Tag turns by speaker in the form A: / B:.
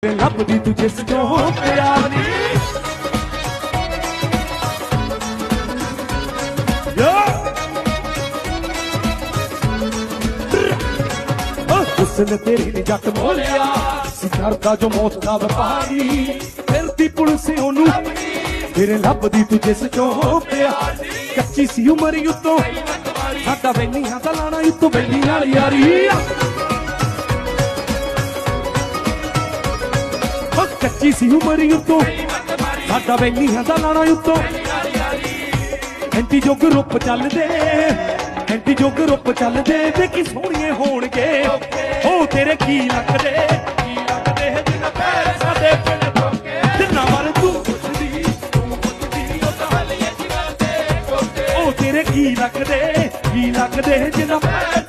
A: ਲੱਭਦੀ ਤੂੰ ਜਿਸ ਚੋਂ ਪਿਆਰ ਨੀ ਹੁਸਨ ਤੇਰੀ ਨੇ ਜੱਟ ਮੋਲਿਆ ਸੀ ਕਰਦਾ ਜੋ ਮੌਤ ਦਾ ਵਪਾਰੀ ਫਿਰਦੀ ਪੁਲਿਸ ਉਹਨੂੰ ਫਿਰ ਲੱਭਦੀ ਤੂੰ ਜਿਸ ਚੋਂ ਪਿਆਰ ਨੀ ਕੱਚੀ ਸੀ ਉਮਰ ਉੱਤੋਂ ਸਾਡਾ ਵੈਲੀਆਂ ਦਾ ਲਾਣਾ ਉੱਤੋਂ ਵੈਲੀ ਨਾਲ ਯਾਰੀ ਕੱਚੀ ਸੀ ਉਮਰ ਉੱਤੋਂ ਸਾਡਾ ਵੈਲੀਆਂ ਦਾ ਲਾਣਾ ਉੱਤੋਂ ਐਂਟੀ ਜੋਗ ਰੁੱਪ ਚੱਲਦੇ ਐਂਟੀ ਜੋਗ ਰੁੱਪ ਚੱਲਦੇ ਵੇਖੀ ਸੋਹਣੀਏ ਹੋਣਗੇ ਉਹ ਤੇਰੇ ਕੀ ਲੱਗਦੇ ਜਿੰਨਾ ਪੈਰ ਸਾਡੇ ਪਿੰਡ ਠੋਕੇ ਜਿੰਨਾ ਵੱਲ ਤੂੰ ਪੁੱਛਦੀ ਉਹ ਤਾਂ ਹਲੀਏ ਜੀਵਾਂ ਦੇ ਕੋਕੇ ਉਹ ਤੇਰੇ ਕੀ ਲੱਗਦੇ ਜਿੰਨਾ ਪੈਰ